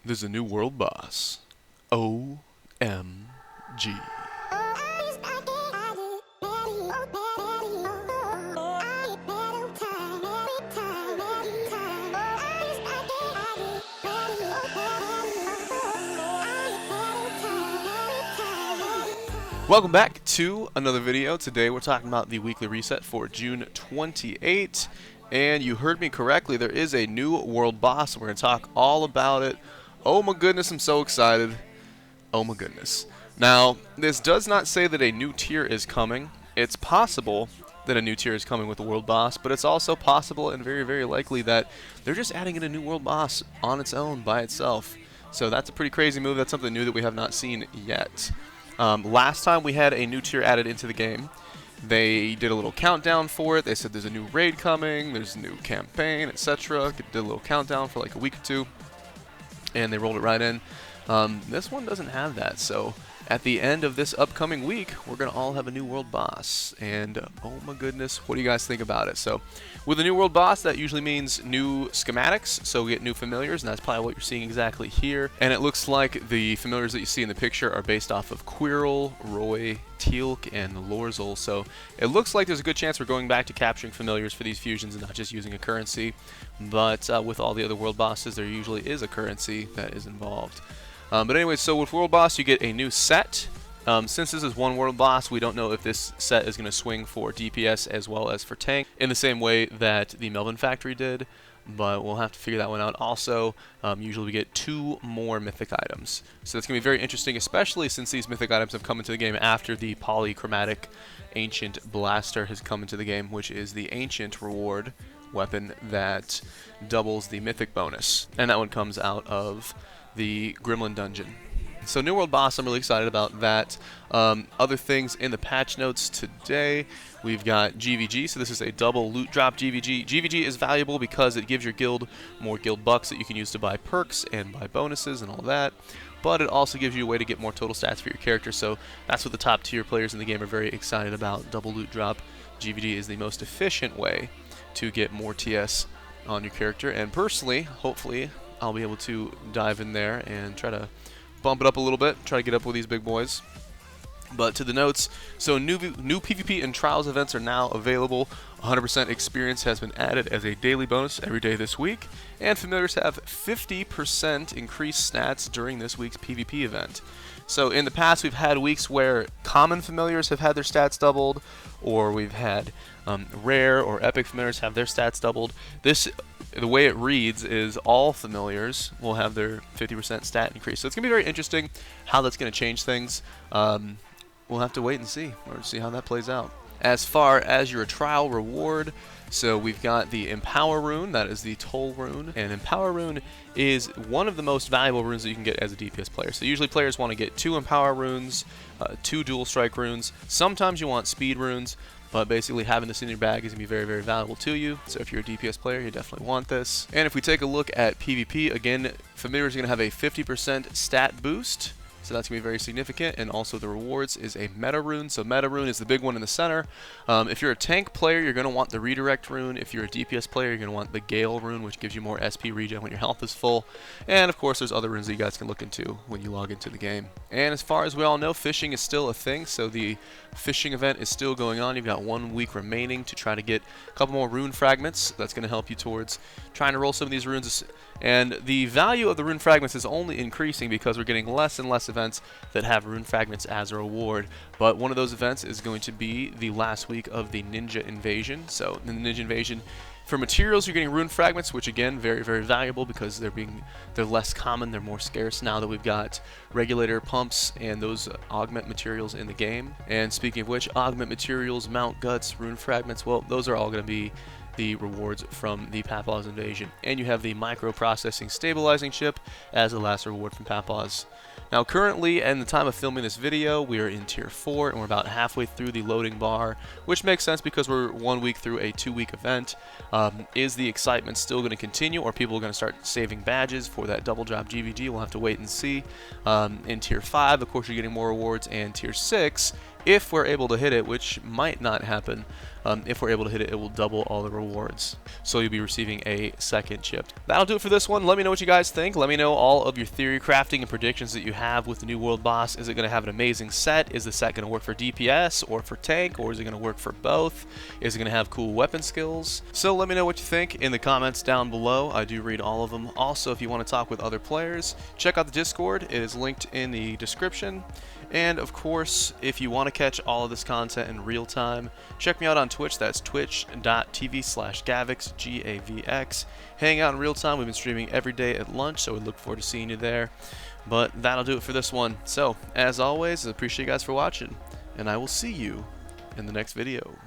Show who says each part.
Speaker 1: There's a new world boss. OMG. Welcome back to another video. Today we're talking about the weekly reset for June 28. And you heard me correctly, there is a new world boss. We're going to talk all about it. Oh my goodness, I'm so excited. Oh my goodness. Now, this does not say that a new tier is coming. It's possible that a new tier is coming with the world boss, but it's also possible and very, very likely that they're just adding in a new world boss on its own, by itself. So that's a pretty crazy move. That's something new that we have not seen yet. Last time we had a new tier added into the game, they did a little countdown for it. They said there's a new raid coming, there's a new campaign, etc. Did a little countdown for like a week or two, and they rolled it right in. This one doesn't have that, so at the end of this upcoming week, we're going to all have a new world boss. And oh my goodness, what do you guys think about it? So with a new world boss, that usually means new schematics, so we get new familiars, and that's probably what you're seeing exactly here. And it looks like the familiars that you see in the picture are based off of Quirrell, Roy, Teal'c, and Lorzel. So it looks like there's a good chance we're going back to capturing familiars for these fusions and not just using a currency. But with all the other world bosses, there usually is a currency that is involved. But anyway, so with World Boss, you get a new set. Since this is one World Boss, we don't know if this set is going to swing for DPS as well as for tank in the same way that the Melvin Factory did, but we'll have to figure that one out. Also, usually we get 2 more mythic items. So that's going to be very interesting, especially since these mythic items have come into the game after the polychromatic Ancient Blaster has come into the game, which is the Ancient reward weapon that doubles the mythic bonus. And that one comes out of the Gremlin Dungeon. So new world boss, I'm really excited about that. Other things in the patch notes today, we've got GVG, so this is a double loot drop GVG. GVG is valuable because it gives your guild more guild bucks that you can use to buy perks and buy bonuses and all that, but it also gives you a way to get more total stats for your character, so that's what the top tier players in the game are very excited about. Double loot drop GVG is the most efficient way to get more TS on your character, and personally, hopefully, I'll be able to dive in there and try to bump it up a little bit, try to get up with these big boys. But to the notes, so new PvP and Trials events are now available. 100% experience has been added as a daily bonus every day this week, and familiars have 50% increased stats during this week's PvP event. So in the past, we've had weeks where common familiars have had their stats doubled, or we've had rare or epic familiars have their stats doubled. The way it reads is all familiars will have their 50% stat increase. So it's going to be very interesting how that's going to change things. We'll have to wait and see, or see how that plays out. As far as your trial reward, so we've got the Empower rune, that is the Toll rune, and Empower rune is one of the most valuable runes that you can get as a DPS player. So usually players want to get 2 Empower runes, 2 Dual Strike runes, sometimes you want Speed runes, but basically having this in your bag is going to be very, very valuable to you. So if you're a DPS player, you definitely want this. And if we take a look at PvP, again, familiars are going to have a 50% stat boost. So that's going to be very significant, and also the rewards is a meta rune. So meta rune is the big one in the center. If you're a tank player, you're going to want the redirect rune. If you're a DPS player, you're going to want the Gale rune, which gives you more SP regen when your health is full. And of course, there's other runes that you guys can look into when you log into the game. And as far as we all know, fishing is still a thing, so the fishing event is still going on. You've got 1 week remaining to try to get a couple more rune fragments. That's going to help you towards trying to roll some of these runes. And the value of the rune fragments is only increasing because we're getting less and less events that have rune fragments as a reward. But one of those events is going to be the last week of the Ninja Invasion. So in the Ninja Invasion, for materials, you're getting rune fragments, which again, very, very valuable because they're less common, they're more scarce now that we've got regulator pumps and those augment materials in the game. And speaking of which, augment materials, mount guts, rune fragments, well, those are all going to be the rewards from the Papaw's Invasion. And you have the microprocessing stabilizing chip as the last reward from Papaw's. Now currently, at the time of filming this video, we are in Tier 4 and we're about halfway through the loading bar, which makes sense because we're 1 week through a 2-week event. Is the excitement still going to continue, or people are going to start saving badges for that double drop GVG? We'll have to wait and see. In Tier 5, of course, you're getting more rewards, and Tier 6 If we're able to hit it, which might not happen, if we're able to hit it, it will double all the rewards. So you'll be receiving a second chip. That'll do it for this one. Let me know what you guys think. Let me know all of your theory crafting and predictions that you have with the new world boss. Is it going to have an amazing set? Is the set going to work for DPS or for tank, or is it going to work for both? Is it going to have cool weapon skills? So let me know what you think in the comments down below. I do read all of them. Also, if you want to talk with other players, check out the Discord. It is linked in the description. And of course, if you want to catch all of this content in real time, check me out on Twitch. That's twitch.tv/Gavx, Gavx. Hang out in real time. We've been streaming every day at lunch, so we look forward to seeing you there. But that'll do it for this one. So, as always, I appreciate you guys for watching, and I will see you in the next video.